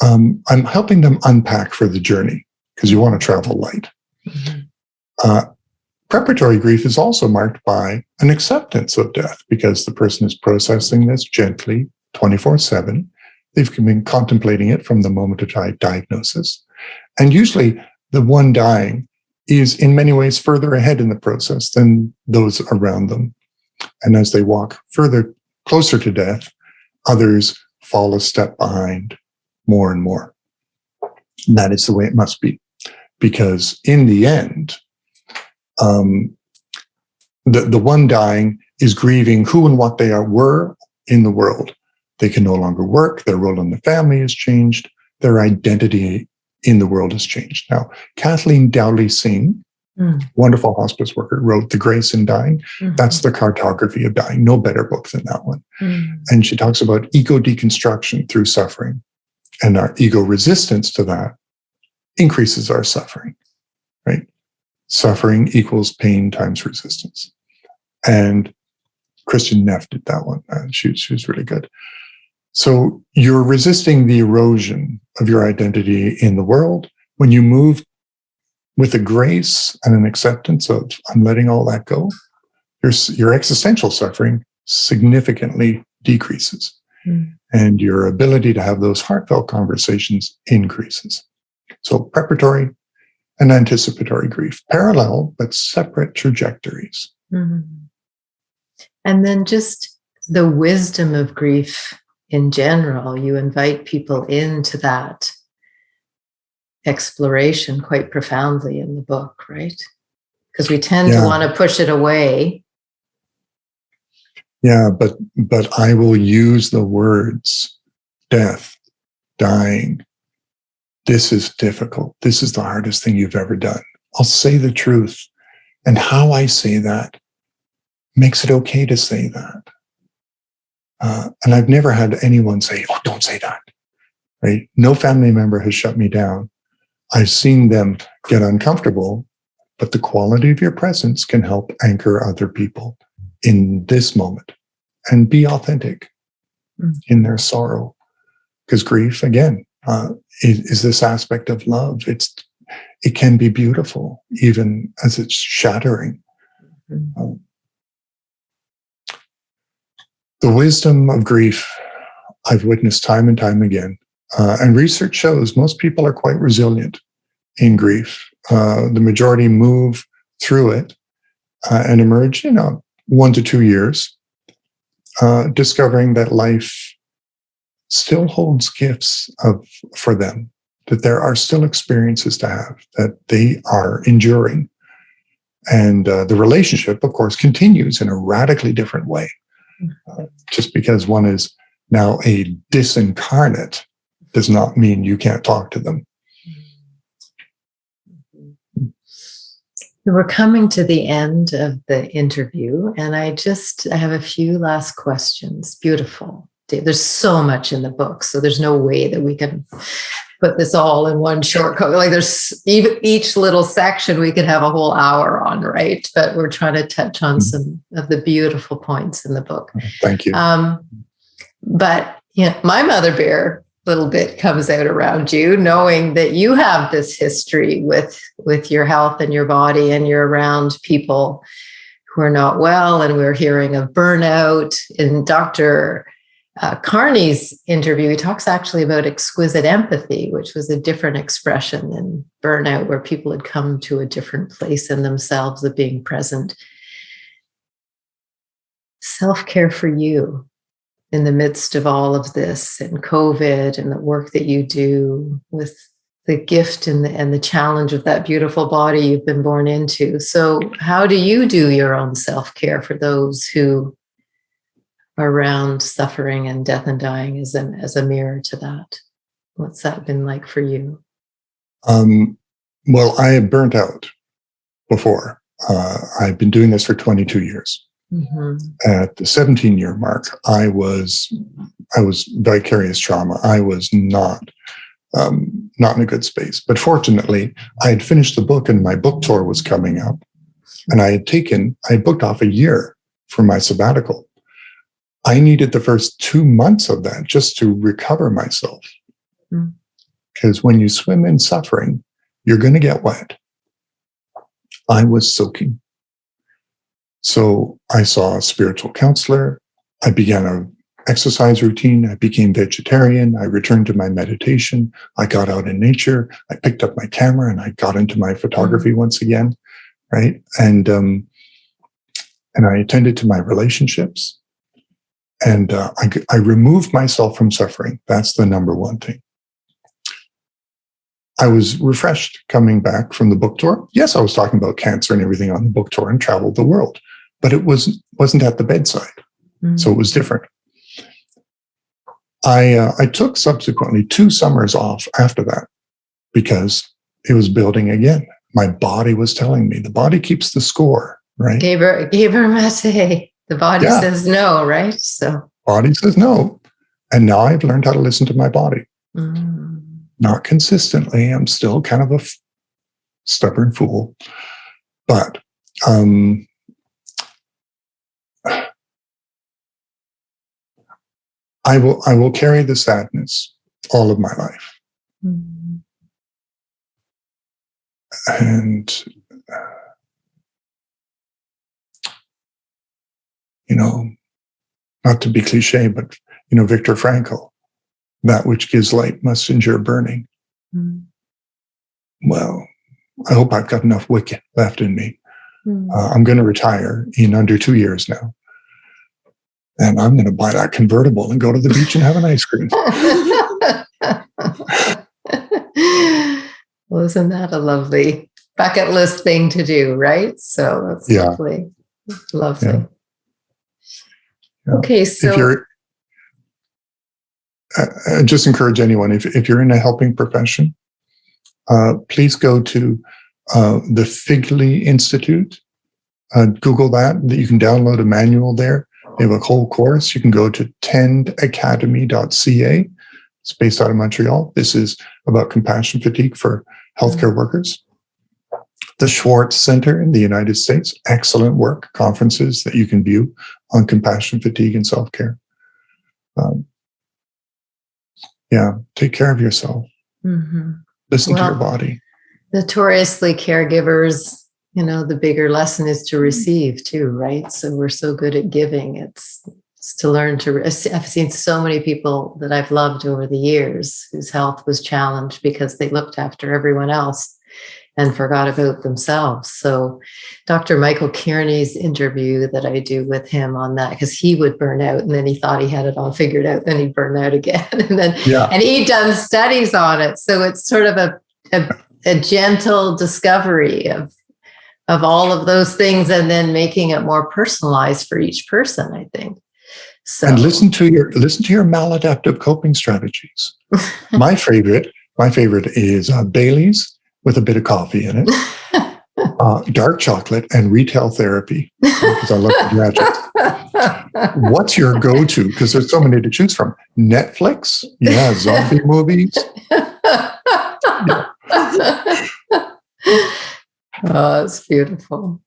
of? I'm helping them unpack for the journey because you want to travel light. Mm-hmm. Preparatory grief is also marked by an acceptance of death because the person is processing this gently, 24/7. They've been contemplating it from the moment of diagnosis. And usually the one dying is in many ways further ahead in the process than those around them. And as they walk closer to death, others fall a step behind more and more. And that is the way it must be. Because in the end, the one dying is grieving who and what they were in the world. They can no longer work. Their role in the family has changed. their identity in the world has changed. Now, Kathleen Dowley-Singh, wonderful hospice worker, wrote The Grace in Dying. That's the cartography of dying. No better book than that one. And she talks about ego deconstruction through suffering. And our ego resistance to that increases our suffering, right? Suffering equals pain times resistance. And Christian Neff did that one. She was really good. So you're resisting the erosion of your identity in the world. When you move with a grace and an acceptance of, I'm letting all that go, your existential suffering significantly decreases. And your ability to have those heartfelt conversations increases. So preparatory and anticipatory grief, parallel but separate trajectories. And then just the wisdom of grief in general, you invite people into that exploration quite profoundly in the book, right? Because we tend to want to push it away. Yeah, but I will use the words death, dying. This is difficult. This is the hardest thing you've ever done. I'll say the truth. And how I say that makes it okay to say that. And I've never had anyone say, oh, don't say that. Right? No family member has shut me down. I've seen them get uncomfortable, but the quality of your presence can help anchor other people in this moment and be authentic in their sorrow. Because grief, again, is this aspect of love. It can be beautiful, even as it's shattering. The wisdom of grief, I've witnessed time and time again. And research shows most people are quite resilient in grief. The majority move through it and emerge, 1 to 2 years, discovering that life still holds gifts for them, that there are still experiences to have, that they are enduring. And the relationship, of course, continues in a radically different way. Just because one is now a disincarnate does not mean you can't talk to them. We're coming to the end of the interview, and I have a few last questions. Beautiful. There's so much in the book, so there's no way that we can put this all in one short code. Like there's even each little section we could have a whole hour on, right? But we're trying to touch on some of the beautiful points in the book. Thank you. But my mother bear little bit comes out around you, knowing that you have this history with your health and your body, and you're around people who are not well, and we're hearing of burnout. In Dr. Carney's interview, he talks actually about exquisite empathy, which was a different expression than burnout, where people had come to a different place in themselves of being present. Self-care for you in the midst of all of this and COVID and the work that you do with the gift and the challenge of that beautiful body you've been born into. So how do you do your own self-care for those who are around suffering and death and dying as a mirror to that? What's that been like for you? Well, I had burnt out before. I've been doing this for 22 years. At the 17-year mark, I was vicarious trauma. I was not in a good space. But fortunately, I had finished the book and my book tour was coming up. And I had booked off a year for my sabbatical. I needed the first 2 months of that just to recover myself. Because when you swim in suffering, you're going to get wet. I was soaking. So I saw a spiritual counselor. I began an exercise routine. I became vegetarian. I returned to my meditation. I got out in nature. I picked up my camera and I got into my photography once again, right? And I attended to my relationships. And I removed myself from suffering. That's the number one thing. I was refreshed coming back from the book tour. Yes, I was talking about cancer and everything on the book tour and traveled the world, but it wasn't at the bedside. So it was different. I took subsequently 2 summers off after that because it was building again. My body was telling me. The body keeps the score, right? Geber Mate. The body says no, right? So body says no. And now I've learned how to listen to my body. Not consistently. I'm still kind of a stubborn fool. But I will carry the sadness all of my life. And not to be cliche, but Viktor Frankl, that which gives light must endure burning. Well, I hope I've got enough wick left in me. I'm going to retire in under 2 years now. And I'm going to buy that convertible and go to the beach and have an ice cream. Well, isn't that a lovely bucket list thing to do, right? So that's lovely. Lovely. Yeah. Yeah. Okay, so if you're, I just encourage anyone, if you're in a helping profession, please go to the Figley Institute. Google that. You can download a manual there. They have a whole course. You can go to tendacademy.ca. It's based out of Montreal. This is about compassion fatigue for healthcare workers. The Schwartz Center in the United States, excellent work, conferences that you can view on compassion fatigue and self-care. Take care of yourself. Listen to your body. Notoriously, caregivers, the bigger lesson is to receive too, right? So we're so good at giving. It's to learn to, I've seen so many people that I've loved over the years whose health was challenged because they looked after everyone else and forgot about themselves. So Dr. Michael Kearney's interview that I do with him on that, because he would burn out and then he thought he had it all figured out, then he'd burn out again. And he'd done studies on it. So it's sort of a gentle discovery of all of those things and then making it more personalized for each person, I think. So, and listen to your maladaptive coping strategies. My favorite is Bailey's with a bit of coffee in it, dark chocolate, and retail therapy, because I love the gadgets. What's your go-to? Because there's so many to choose from. Netflix? Yeah, zombie movies. Oh, it's beautiful.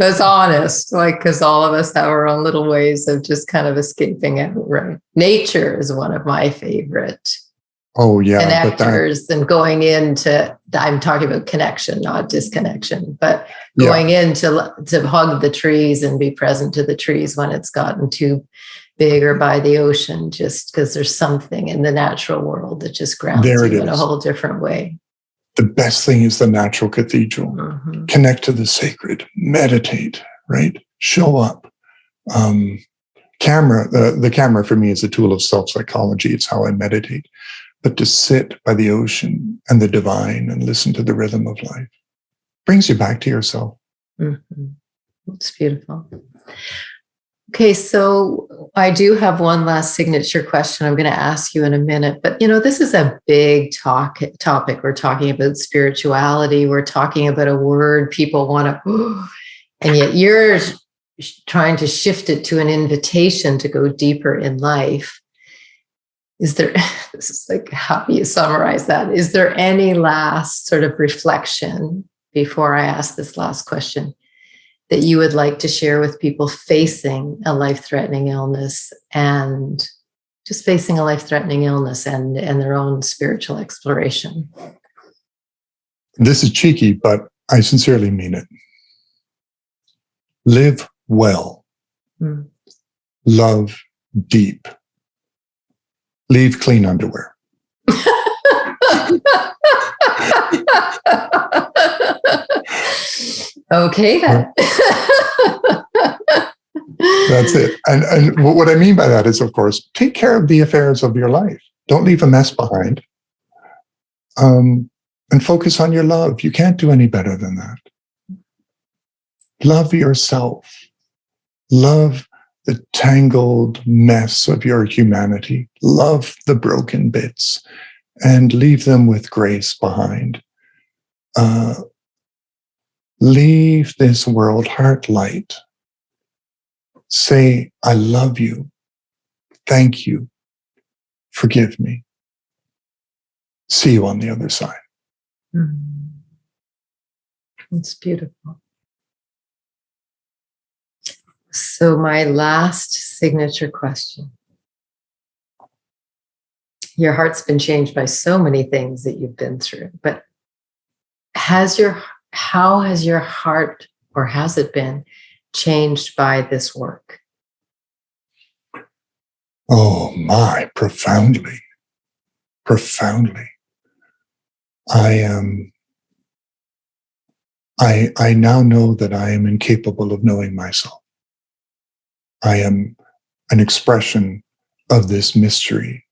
It's honest, because all of us have our own little ways of just kind of escaping out, right? Nature is one of my favorite connectors, and going into, I'm talking about connection, not disconnection, but going in to hug the trees and be present to the trees when it's gotten too big, or by the ocean, just because there's something in the natural world that just grounds you in a whole different way. The best thing is the natural cathedral. Connect to the sacred, meditate, right? Show up. The camera for me is a tool of self-psychology. It's how I meditate. But to sit by the ocean and the divine and listen to the rhythm of life brings you back to yourself. It's beautiful. Okay, so I do have one last signature question I'm going to ask you in a minute, but this is a big topic. We're talking about spirituality. We're talking about a word people want to, and yet you're trying to shift it to an invitation to go deeper in life. This is like, how do you summarize that? Is there any last sort of reflection before I ask this last question that you would like to share with people facing a life-threatening illness, and just facing a life-threatening illness and their own spiritual exploration? This is cheeky, but I sincerely mean it. Live well. Love deep. Leave clean underwear. Okay, then. That's it. And what I mean by that is, of course, take care of the affairs of your life. Don't leave a mess behind. And focus on your love. You can't do any better than that. Love yourself. Love the tangled mess of your humanity. Love the broken bits and leave them with grace behind. Leave this world heart light. Say, I love you. Thank you. Forgive me. See you on the other side. It's beautiful. So my last signature question. Your heart's been changed by so many things that you've been through, but how has your heart, or has it been, changed by this work? Oh my, profoundly. Profoundly. I now know that I am incapable of knowing myself. I am an expression of this mystery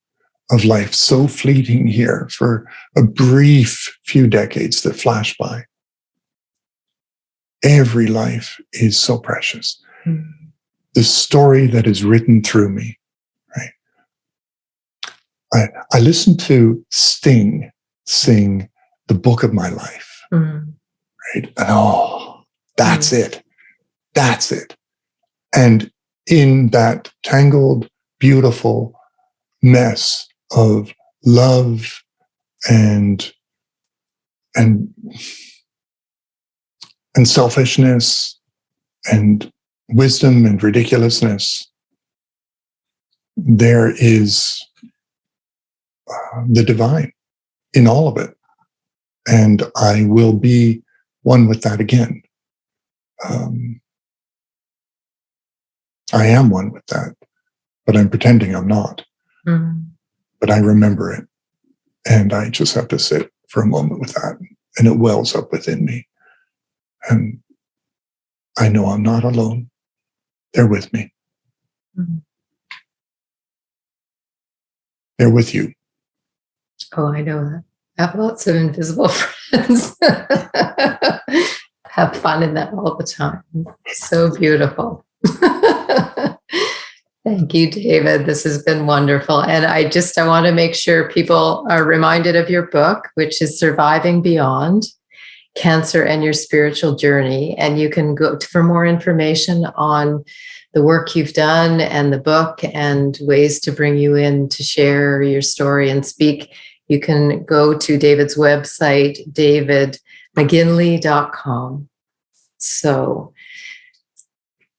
of life, so fleeting here for a brief few decades that flash by. Every life is so precious. The story that is written through me, right? I listened to Sting sing The Book of My Life, right? And that's it. That's it. And in that tangled, beautiful mess of love and selfishness and wisdom and ridiculousness, there is the divine in all of it. And I will be one with that again. I am one with that, but I'm pretending I'm not. But I remember it. And I just have to sit for a moment with that. And it wells up within me. And I know I'm not alone. They're with me. They're with you. Oh, I know that. I have lots of invisible friends. Have fun in that all the time. So beautiful. Thank you, David. This has been wonderful. And I want to make sure people are reminded of your book, which is Surviving Beyond: Cancer and Your Spiritual Journey. And you can go for more information on the work you've done and the book and ways to bring you in to share your story and speak. You can go to David's website, davidmaginley.com. So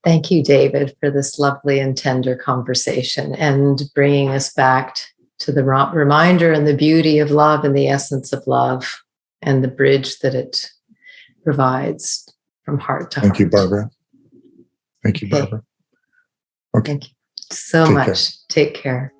thank you, David, for this lovely and tender conversation and bringing us back to the reminder and the beauty of love and the essence of love and the bridge that it provides from heart to heart. Thank you, Barbara. Thank you, Barbara. Okay. Thank you so much. Take care.